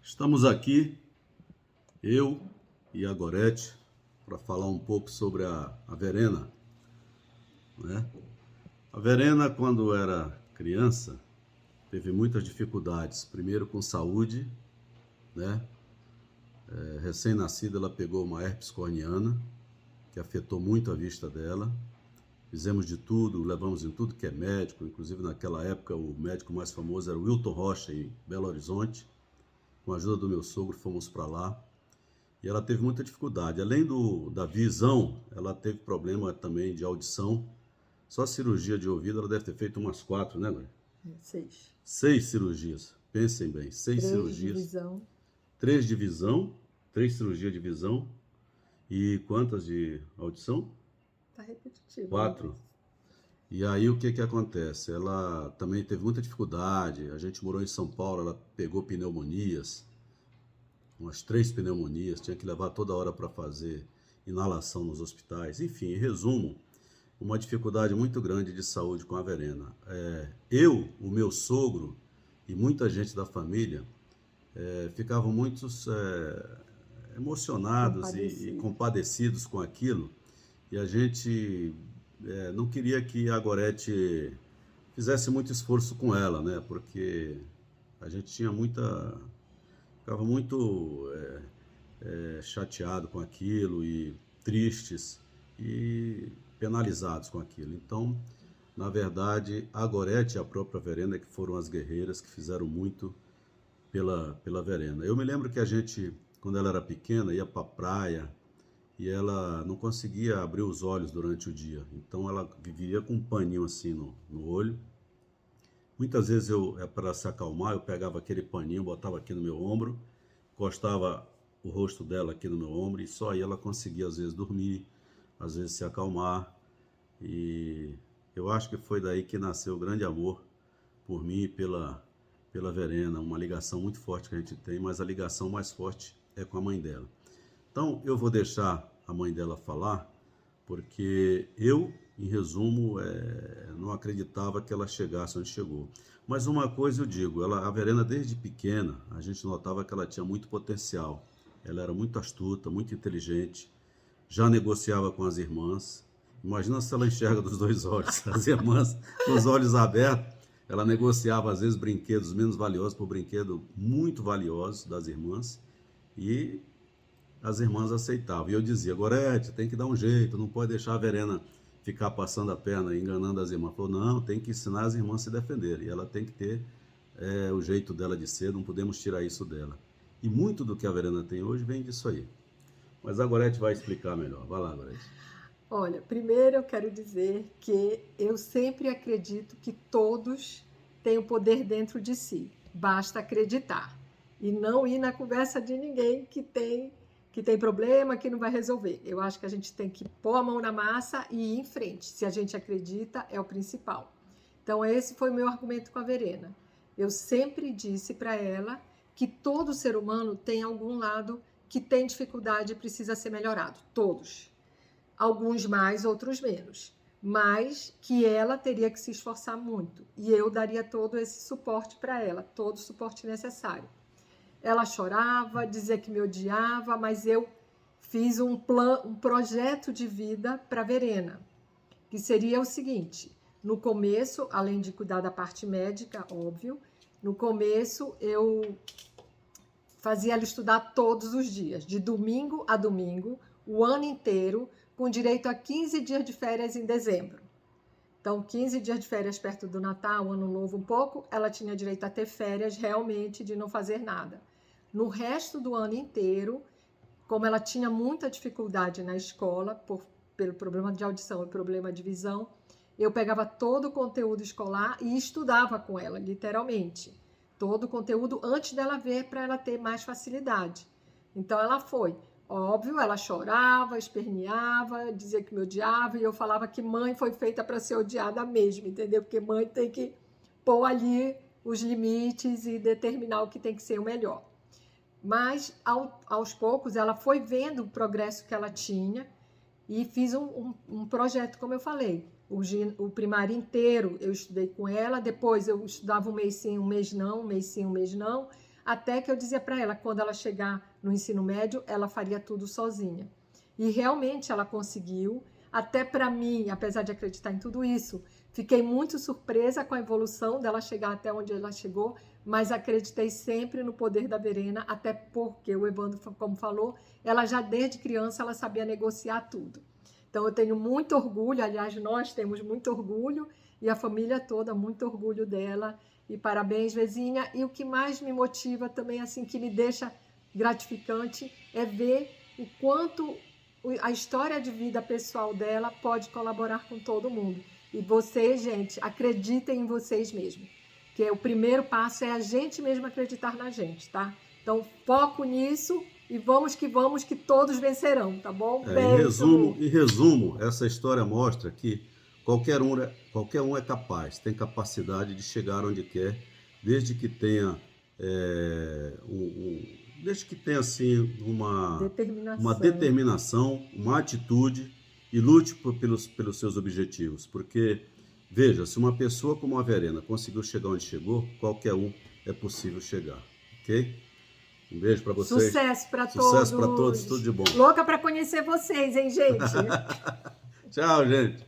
Estamos aqui, eu e a Gorete, para falar um pouco sobre a Verena, né? A Verena, quando era criança, teve muitas dificuldades. Primeiro com saúde, né? Recém-nascida, ela pegou uma herpes corneana, que afetou muito a vista dela. Fizemos de tudo, levamos em tudo que é médico, inclusive naquela época o médico mais famoso era o Wilton Rocha, em Belo Horizonte. Com a ajuda do meu sogro, fomos para lá. E ela teve muita dificuldade. Além da visão, ela teve problema também de audição. Só cirurgia de ouvido, ela deve ter feito umas 4, né, Glória? 6. 6 cirurgias. Pensem bem, 6 cirurgias. 3 de visão. 3 de visão, 3 cirurgias de visão. E quantas de audição? Tá repetitivo. 4. E aí o que acontece? Ela também teve muita dificuldade. A gente morou em São Paulo, ela pegou pneumonias, umas 3 pneumonias, tinha que levar toda hora para fazer inalação nos hospitais. Enfim, em resumo, uma dificuldade muito grande de saúde com a Verena. Eu, o meu sogro e muita gente da família ficavam muito emocionados e compadecidos com aquilo. E a gente não queria que a Gorete fizesse muito esforço com ela, né? Porque a gente ficava muito chateado com aquilo e tristes e penalizados com aquilo. Então, na verdade, a Gorete e a própria Verena que foram as guerreiras que fizeram muito pela Verena. Eu me lembro que a gente, quando ela era pequena, ia para a praia e ela não conseguia abrir os olhos durante o dia. Então ela vivia com um paninho assim no olho. Muitas vezes para se acalmar, eu pegava aquele paninho, botava aqui no meu ombro, encostava o rosto dela aqui no meu ombro e só aí ela conseguia às vezes dormir, às vezes se acalmar. E eu acho que foi daí que nasceu o grande amor por mim e pela Verena, uma ligação muito forte que a gente tem, mas a ligação mais forte é com a mãe dela. Então, eu vou deixar a mãe dela falar, porque eu, em resumo, não acreditava que ela chegasse onde chegou. Mas uma coisa eu digo, a Verena desde pequena, a gente notava que ela tinha muito potencial. Ela era muito astuta, muito inteligente, já negociava com as irmãs. Imagina se ela enxerga dos 2 olhos, as irmãs com os olhos abertos. Ela negociava, às vezes, brinquedos menos valiosos por brinquedos muito valiosos das irmãs. E as irmãs aceitavam. E eu dizia, Gorete, tem que dar um jeito, não pode deixar a Verena ficar passando a perna, enganando as irmãs. Falou, não, tem que ensinar as irmãs a se defenderem. E ela tem que ter o jeito dela de ser, não podemos tirar isso dela. E muito do que a Verena tem hoje vem disso aí. Mas a Gorete vai explicar melhor. Vai lá, Gorete. Olha, primeiro eu quero dizer que eu sempre acredito que todos têm o poder dentro de si. Basta acreditar e não ir na conversa de ninguém que tem problema, que não vai resolver. Eu acho que a gente tem que pôr a mão na massa e ir em frente. Se a gente acredita, é o principal. Então, esse foi o meu argumento com a Verena. Eu sempre disse para ela que todo ser humano tem algum lado que tem dificuldade e precisa ser melhorado. Todos. Alguns mais, outros menos. Mas que ela teria que se esforçar muito. E eu daria todo esse suporte para ela, todo o suporte necessário. Ela chorava, dizia que me odiava, mas eu fiz um projeto de vida para Verena, que seria o seguinte: no começo, além de cuidar da parte médica, óbvio, no começo eu fazia ela estudar todos os dias, de domingo a domingo, o ano inteiro, com direito a 15 dias de férias em dezembro. Então, 15 dias de férias perto do Natal, Ano Novo um pouco, ela tinha direito a ter férias realmente de não fazer nada. No resto do ano inteiro, como ela tinha muita dificuldade na escola, pelo problema de audição e problema de visão, eu pegava todo o conteúdo escolar e estudava com ela, literalmente. Todo o conteúdo antes dela ver, para ela ter mais facilidade. Então, ela foi. Óbvio, ela chorava, esperneava, dizia que me odiava, e eu falava que mãe foi feita para ser odiada mesmo, entendeu? Porque mãe tem que pôr ali os limites e determinar o que tem que ser o melhor. Mas, aos poucos, ela foi vendo o progresso que ela tinha e fiz um projeto, como eu falei. O primário inteiro eu estudei com ela, depois eu estudava um mês sim, um mês não, um mês sim, um mês não. até que eu dizia para ela, quando ela chegar no ensino médio, ela faria tudo sozinha. E realmente ela conseguiu. Até para mim, apesar de acreditar em tudo isso, fiquei muito surpresa com a evolução dela chegar até onde ela chegou, mas acreditei sempre no poder da Verena, até porque o Evandro, como falou, ela já desde criança ela sabia negociar tudo. Então eu tenho muito orgulho, aliás, nós temos muito orgulho, e a família toda, muito orgulho dela. E parabéns, Vezinha. E o que mais me motiva também, assim, que me deixa gratificante, é ver o quanto a história de vida pessoal dela pode colaborar com todo mundo. E vocês, gente, acreditem em vocês mesmos. Que o primeiro passo é a gente mesmo acreditar na gente, tá? Então, foco nisso e vamos, que todos vencerão, tá bom? Beijo! Em resumo, essa história mostra que qualquer um é capaz, tem capacidade de chegar onde quer, desde que tenha, desde que tenha assim, uma determinação, uma atitude e lute pelos seus objetivos. Porque, veja, se uma pessoa como a Verena conseguiu chegar onde chegou, qualquer um é possível chegar, ok? Um beijo para vocês. Sucesso para todos. Sucesso para todos, tudo de bom. Louca para conhecer vocês, hein, gente? Tchau, gente.